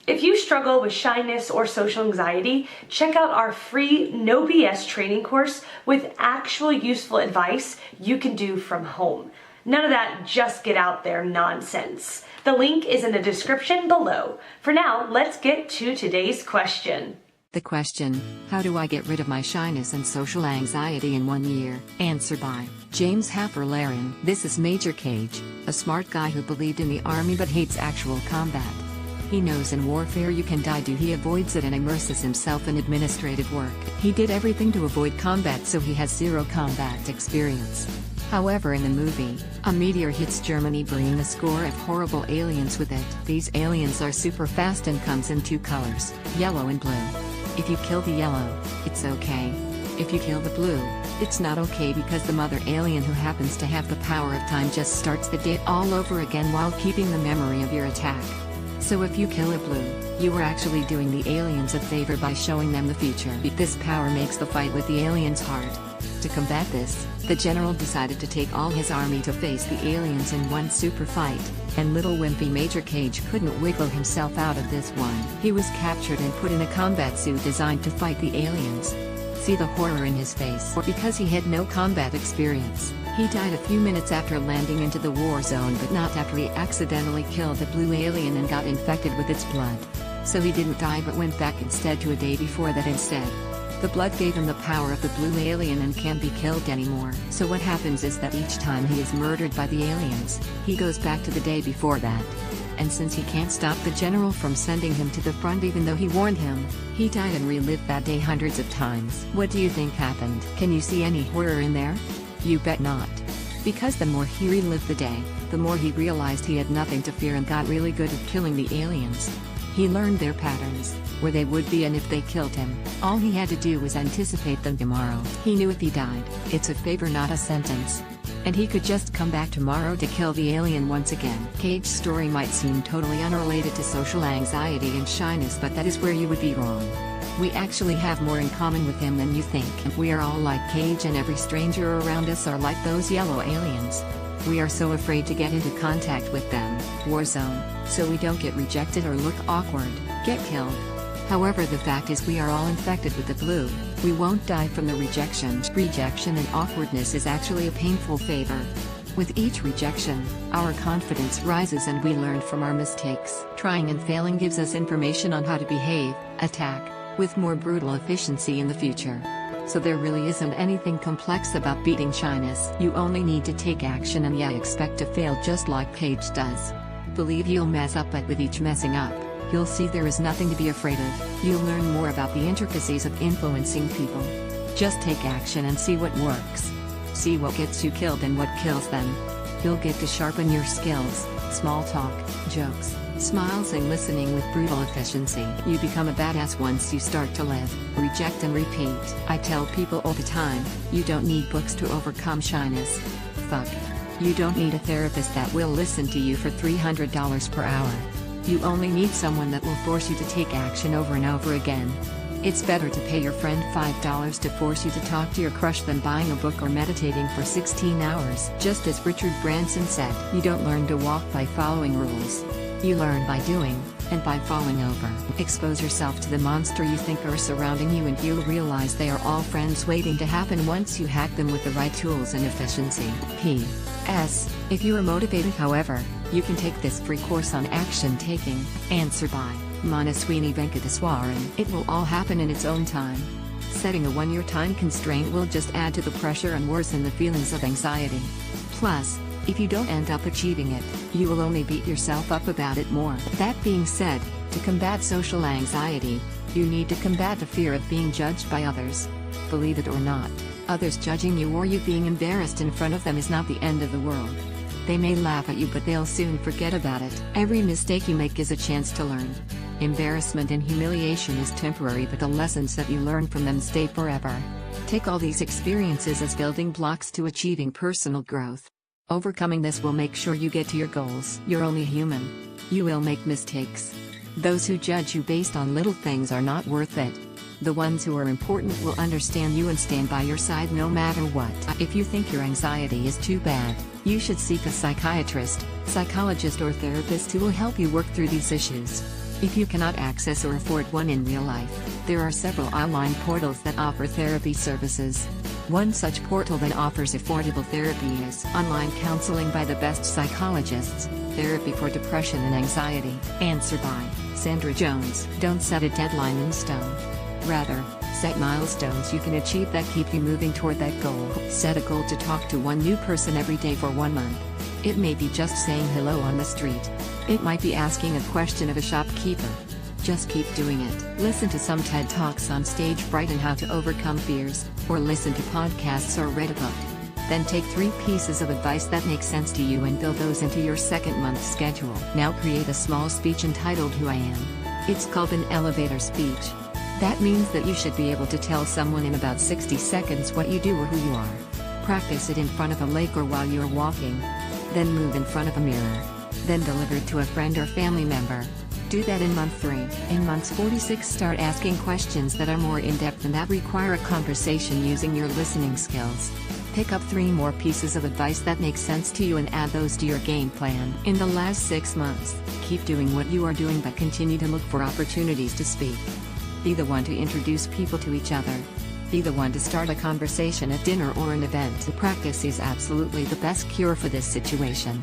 If you struggle with shyness or social anxiety, check out our free No BS training course with actual useful advice you can do from home. None of that just get out there nonsense. The link is in the description below. For now, let's get to today's question. The question, how do I get rid of my shyness and social anxiety in 1 year? Answer by James Hafer-Larin. This is Major Cage, a smart guy who believed in the army but hates actual combat. He knows in warfare you can die. He avoids it and immerses himself in administrative work. He did everything to avoid combat, so he has zero combat experience. However, in the movie, a meteor hits Germany, bringing a score of horrible aliens with it. These aliens are super fast and comes in 2 colors, yellow and blue. If you kill the yellow, it's okay. If you kill the blue, it's not okay, because the mother alien, who happens to have the power of time, just starts the day all over again while keeping the memory of your attack. So if you kill a blue, you are actually doing the aliens a favor by showing them the future. This power makes the fight with the aliens hard. To combat this, the general decided to take all his army to face the aliens in one super fight, and little wimpy Major Cage couldn't wiggle himself out of this one. He was captured and put in a combat suit designed to fight the aliens. See the horror in his face. Because he had no combat experience, he died a few minutes after landing into the war zone, but not after he accidentally killed the blue alien and got infected with its blood. So he didn't die but went back instead to a day before that instead. The blood gave him the power of the blue alien and can't be killed anymore. So what happens is that each time he is murdered by the aliens, he goes back to the day before that. And since he can't stop the general from sending him to the front even though he warned him, he died and relived that day hundreds of times. What do you think happened? Can you see any horror in there? You bet not. Because the more he relived the day, the more he realized he had nothing to fear and got really good at killing the aliens. He learned their patterns, where they would be, and if they killed him, all he had to do was anticipate them tomorrow. He knew if he died, it's a favor not a sentence. And he could just come back tomorrow to kill the alien once again. Cage's story might seem totally unrelated to social anxiety and shyness, but that is where you would be wrong. We actually have more in common with him than you think. We are all like Cage, and every stranger around us are like those yellow aliens. We are so afraid to get into contact with them, Warzone, so we don't get rejected or look awkward, get killed. However, the fact is we are all infected with the blue. We won't die from the rejection. Rejection and awkwardness is actually a painful favor. With each rejection, our confidence rises and we learn from our mistakes. Trying and failing gives us information on how to behave, attack, with more brutal efficiency in the future. So there really isn't anything complex about beating shyness. You only need to take action and expect to fail just like Cage does. Believe you'll mess up, but with each messing up, you'll see there is nothing to be afraid of. You'll learn more about the intricacies of influencing people. Just take action and see what works. See what gets you killed and what kills them. You'll get to sharpen your skills, small talk, jokes, smiles and listening with brutal efficiency. You become a badass once you start to live, reject and repeat. I tell people all the time, you don't need books to overcome shyness. Fuck. You don't need a therapist that will listen to you for $300 per hour. You only need someone that will force you to take action over and over again. It's better to pay your friend $5 to force you to talk to your crush than buying a book or meditating for 16 hours. Just as Richard Branson said, you don't learn to walk by following rules. You learn by doing, and by falling over. Expose yourself to the monster you think are surrounding you, and you'll realize they are all friends waiting to happen once you hack them with the right tools and efficiency. P.S. If you are motivated, however, you can take this free course on action taking. Answer by Manaswini Venkateswaran. It will all happen in its own time. Setting a 1-year time constraint will just add to the pressure and worsen the feelings of anxiety. Plus, if you don't end up achieving it, you will only beat yourself up about it more. That being said, to combat social anxiety, you need to combat the fear of being judged by others. Believe it or not, others judging you or you being embarrassed in front of them is not the end of the world. They may laugh at you, but they'll soon forget about it. Every mistake you make is a chance to learn. Embarrassment and humiliation is temporary, but the lessons that you learn from them stay forever. Take all these experiences as building blocks to achieving personal growth. Overcoming this will make sure you get to your goals. You're only human. You will make mistakes. Those who judge you based on little things are not worth it. The ones who are important will understand you and stand by your side no matter what. If you think your anxiety is too bad, you should seek a psychiatrist, psychologist or therapist who will help you work through these issues. If you cannot access or afford one in real life, there are several online portals that offer therapy services. One such portal that offers affordable therapy is Online Counseling by the Best Psychologists, Therapy for Depression and Anxiety. Answer by Sandra Jones. Don't set a deadline in stone. Rather, set milestones you can achieve that keep you moving toward that goal. Set a goal to talk to one new person every day for 1 month. It may be just saying hello on the street. It might be asking a question of a shopkeeper. Just keep doing it. Listen to some TED Talks on stage brighten how to overcome fears, or listen to podcasts or read a book. Then take 3 pieces of advice that make sense to you and build those into your second month schedule. Now create a small speech entitled Who I Am. It's called an elevator speech. That means that you should be able to tell someone in about 60 seconds what you do or who you are. Practice it in front of a lake or while you're walking. Then move in front of a mirror. Then deliver it to a friend or family member. Do that in month 3. In months 46, start asking questions that are more in-depth and that require a conversation using your listening skills. Pick up 3 more pieces of advice that make sense to you and add those to your game plan. In the last 6 months, keep doing what you are doing but continue to look for opportunities to speak. Be the one to introduce people to each other. Be the one to start a conversation at dinner or an event. The practice is absolutely the best cure for this situation.